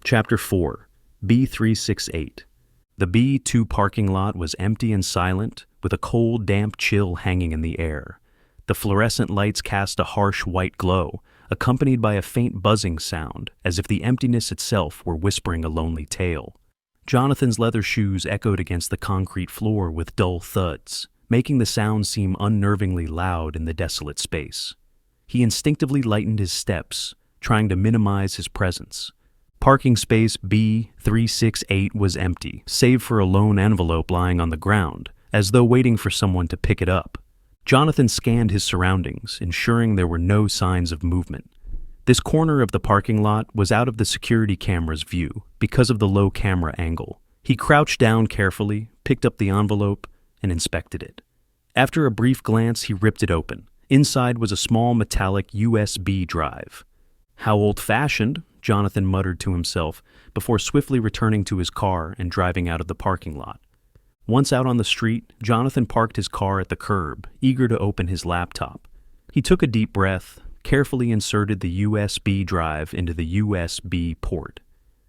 Chapter 4, B368. The B2 parking lot was empty and silent, with a cold, damp chill hanging in the air. The fluorescent lights cast a harsh white glow, accompanied by a faint buzzing sound, as if the emptiness itself were whispering a lonely tale. Jonathan's leather shoes echoed against the concrete floor with dull thuds, making the sound seem unnervingly loud in the desolate space. He instinctively lightened his steps, trying to minimize his presence. Parking space B368 was empty, save for a lone envelope lying on the ground, as though waiting for someone to pick it up. Jonathan scanned his surroundings, ensuring there were no signs of movement. This corner of the parking lot was out of the security camera's view because of the low camera angle. He crouched down carefully, picked up the envelope, and inspected it. After a brief glance, he ripped it open. Inside was a small metallic USB drive. "How old-fashioned," Jonathan muttered to himself before swiftly returning to his car and driving out of the parking lot. Once out on the street, Jonathan parked his car at the curb, eager to open his laptop. He took a deep breath, carefully inserted the USB drive into the USB port.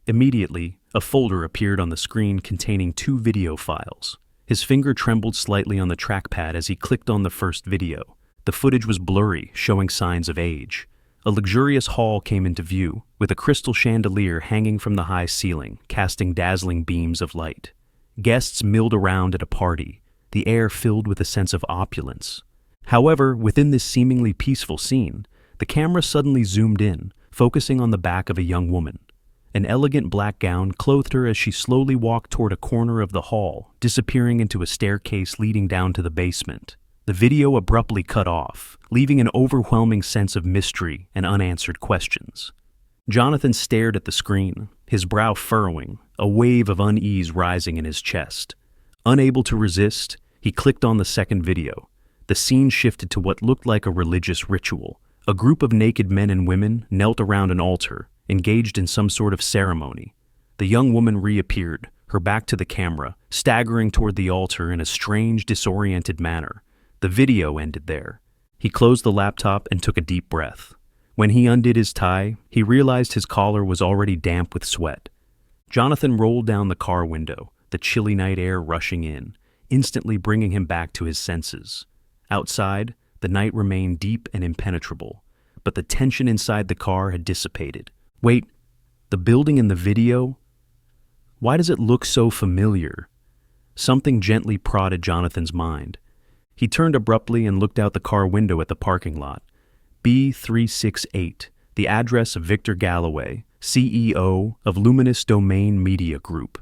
Immediately, a folder appeared on the screen containing 2 video files. His finger trembled slightly on the trackpad as he clicked on the first video. The footage was blurry, showing signs of age. A luxurious hall came into view, with a crystal chandelier hanging from the high ceiling, casting dazzling beams of light. Guests milled around at a party, the air filled with a sense of opulence. However, within this seemingly peaceful scene, the camera suddenly zoomed in, focusing on the back of a young woman. An elegant black gown clothed her as she slowly walked toward a corner of the hall, disappearing into a staircase leading down to the basement. The video abruptly cut off, leaving an overwhelming sense of mystery and unanswered questions. Jonathan stared at the screen, his brow furrowing, a wave of unease rising in his chest. Unable to resist, he clicked on the second video. The scene shifted to what looked like a religious ritual. A group of naked men and women knelt around an altar, engaged in some sort of ceremony. The young woman reappeared, her back to the camera, staggering toward the altar in a strange, disoriented manner. The video ended there. He closed the laptop and took a deep breath. When he undid his tie, he realized his collar was already damp with sweat. Jonathan rolled down the car window, the chilly night air rushing in, instantly bringing him back to his senses. Outside, the night remained deep and impenetrable, but the tension inside the car had dissipated. Wait, the building in the video? Why does it look so familiar? Something gently prodded Jonathan's mind. He turned abruptly and looked out the car window at the parking lot. B368, the address of Victor Galloway, CEO of Luminous Domain Media Group.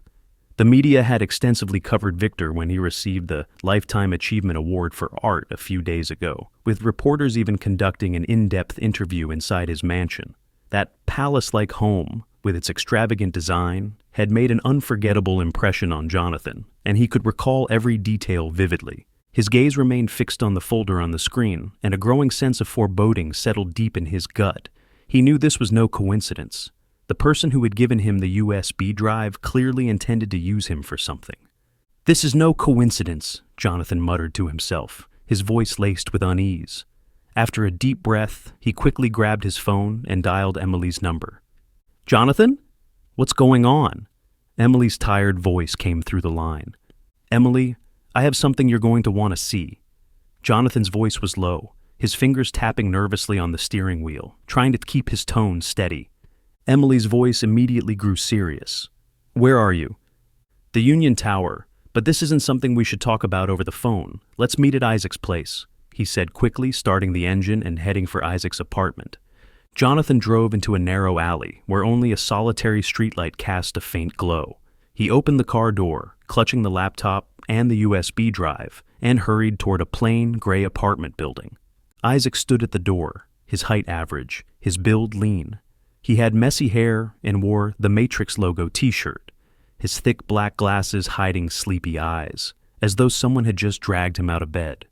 The media had extensively covered Victor when he received the Lifetime Achievement Award for Art a few days ago, with reporters even conducting an in-depth interview inside his mansion. That palace-like home, with its extravagant design, had made an unforgettable impression on Jonathan, and he could recall every detail vividly. His gaze remained fixed on the folder on the screen, and a growing sense of foreboding settled deep in his gut. He knew this was no coincidence. The person who had given him the USB drive clearly intended to use him for something. "This is no coincidence," Jonathan muttered to himself, his voice laced with unease. After a deep breath, he quickly grabbed his phone and dialed Emily's number. "Jonathan? What's going on?" Emily's tired voice came through the line. "Emily, I have something you're going to want to see." Jonathan's voice was low, his fingers tapping nervously on the steering wheel, trying to keep his tone steady. Emily's voice immediately grew serious. "Where are you?" "The Union Tower, but this isn't something we should talk about over the phone. Let's meet at Isaac's place," he said quickly, starting the engine and heading for Isaac's apartment. Jonathan drove into a narrow alley where only a solitary streetlight cast a faint glow. He opened the car door, clutching the laptop and the USB drive, and hurried toward a plain, gray apartment building. Isaac stood at the door, his height average, his build lean. He had messy hair and wore the Matrix logo t-shirt, his thick black glasses hiding sleepy eyes, as though someone had just dragged him out of bed.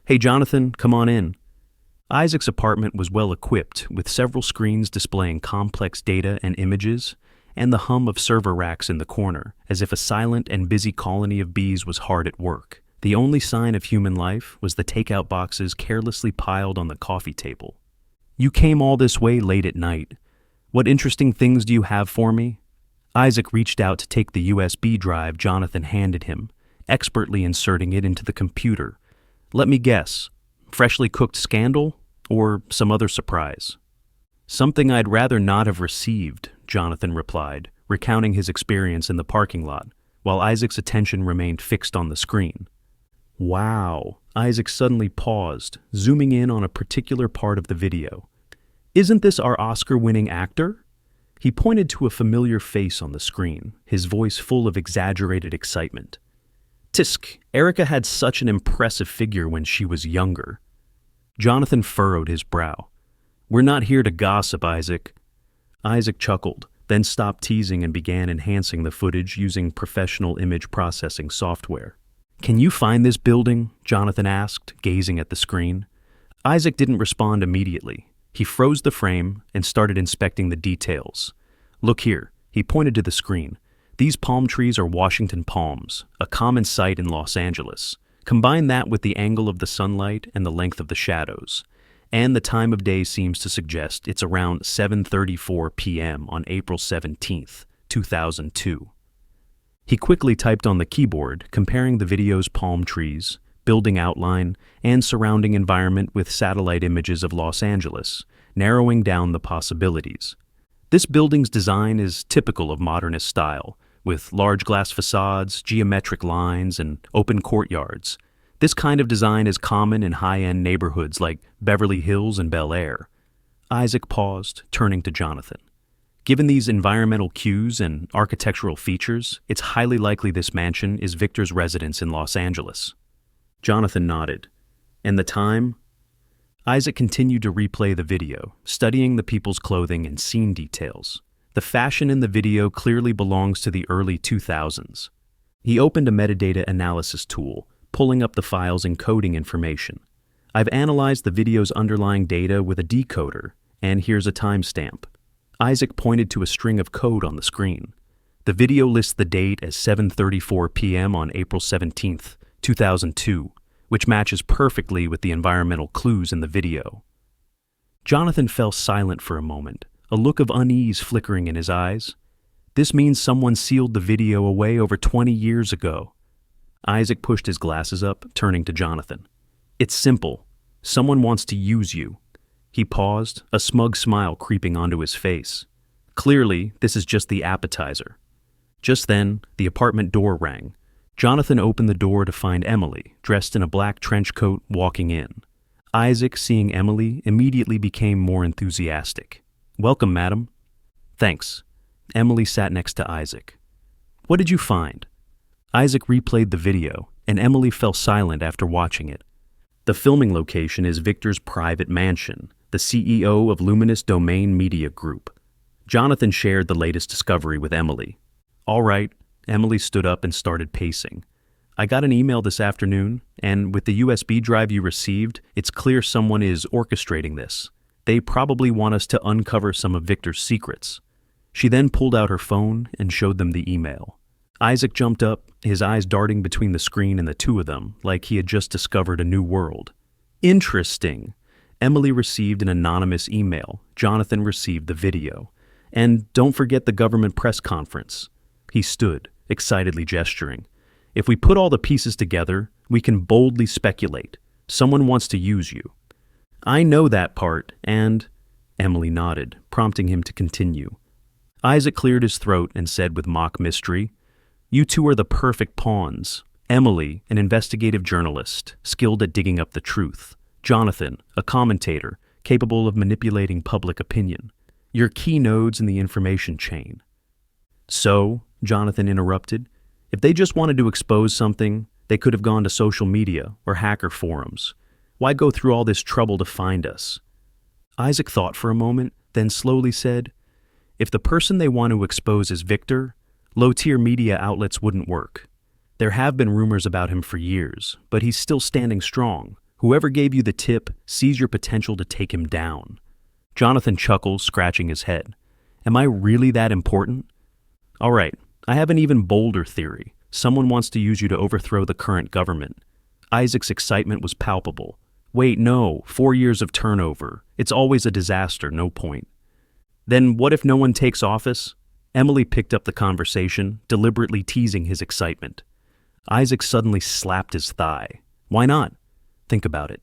"Hey, Jonathan, come on in." Isaac's apartment was well equipped, with several screens displaying complex data and images, and the hum of server racks in the corner, as if a silent and busy colony of bees was hard at work. The only sign of human life was the takeout boxes carelessly piled on the coffee table. "You came all this way late at night. What interesting things do you have for me?" Isaac reached out to take the USB drive Jonathan handed him, expertly inserting it into the computer. Let me guess, freshly cooked scandal or some other surprise? Something I'd rather not have received, Jonathan replied, recounting his experience in the parking lot, while Isaac's attention remained fixed on the screen. Wow, Isaac suddenly paused, zooming in on a particular part of the video. Isn't this our Oscar-winning actor? He pointed to a familiar face on the screen, his voice full of exaggerated excitement. Tisk, Erica had such an impressive figure when she was younger. Jonathan furrowed his brow. We're not here to gossip, Isaac. Isaac chuckled, then stopped teasing and began enhancing the footage using professional image processing software. Can you find this building? Jonathan asked, gazing at the screen. Isaac didn't respond immediately. He froze the frame and started inspecting the details. Look here, he pointed to the screen. These palm trees are Washington palms, a common sight in Los Angeles. Combine that with the angle of the sunlight and the length of the shadows. And the time of day seems to suggest it's around 7:34 p.m. on April 17th, 2002. He quickly typed on the keyboard, comparing the video's palm trees, building outline, and surrounding environment with satellite images of Los Angeles, narrowing down the possibilities. This building's design is typical of modernist style, with large glass facades, geometric lines, and open courtyards. This kind of design is common in high-end neighborhoods like Beverly Hills and Bel Air. Isaac paused, turning to Jonathan. Given these environmental cues and architectural features, it's highly likely this mansion is Victor's residence in Los Angeles. Jonathan nodded. And the time? Isaac continued to replay the video, studying the people's clothing and scene details. The fashion in the video clearly belongs to the early 2000s. He opened a metadata analysis tool, pulling up the file's encoding information. I've analyzed the video's underlying data with a decoder, and here's a timestamp. Isaac pointed to a string of code on the screen. The video lists the date as 7:34 p.m. on April 17th, 2002, which matches perfectly with the environmental clues in the video. Jonathan fell silent for a moment, a look of unease flickering in his eyes. This means someone sealed the video away over 20 years ago. Isaac pushed his glasses up, turning to Jonathan. It's simple. Someone wants to use you. He paused, a smug smile creeping onto his face. Clearly, this is just the appetizer. Just then, the apartment door rang. Jonathan opened the door to find Emily, dressed in a black trench coat, walking in. Isaac, seeing Emily, immediately became more enthusiastic. Welcome, madam. Thanks. Emily sat next to Isaac. What did you find? Isaac replayed the video, and Emily fell silent after watching it. The filming location is Victor's private mansion, the CEO of Luminous Domain Media Group. Jonathan shared the latest discovery with Emily. All right, Emily stood up and started pacing. I got an email this afternoon, and with the USB drive you received, it's clear someone is orchestrating this. They probably want us to uncover some of Victor's secrets. She then pulled out her phone and showed them the email. Isaac jumped up, his eyes darting between the screen and the two of them, like he had just discovered a new world. Interesting. Emily received an anonymous email. Jonathan received the video. And don't forget the government press conference. He stood, excitedly gesturing. If we put all the pieces together, we can boldly speculate. Someone wants to use you. I know that part, and... Emily nodded, prompting him to continue. Isaac cleared his throat and said with mock mystery, You two are the perfect pawns. Emily, an investigative journalist, skilled at digging up the truth. Jonathan, a commentator, capable of manipulating public opinion. You're key nodes in the information chain. So, Jonathan interrupted, if they just wanted to expose something, they could have gone to social media or hacker forums. Why go through all this trouble to find us? Isaac thought for a moment, then slowly said, if the person they want to expose is Victor, low-tier media outlets wouldn't work. There have been rumors about him for years, but he's still standing strong. Whoever gave you the tip sees your potential to take him down. Jonathan chuckled, scratching his head. Am I really that important? All right, I have an even bolder theory. Someone wants to use you to overthrow the current government. Isaac's excitement was palpable. Wait, no, 4 years of turnover. It's always a disaster, no point. Then what if no one takes office? Emily picked up the conversation, deliberately teasing his excitement. Isaac suddenly slapped his thigh. Why not? Think about it.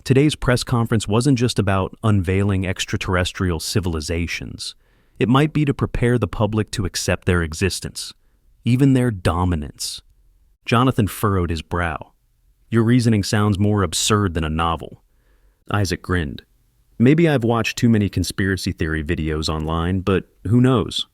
Today's press conference wasn't just about unveiling extraterrestrial civilizations. It might be to prepare the public to accept their existence, even their dominance. Jonathan furrowed his brow. Your reasoning sounds more absurd than a novel. Isaac grinned. Maybe I've watched too many conspiracy theory videos online, but who knows?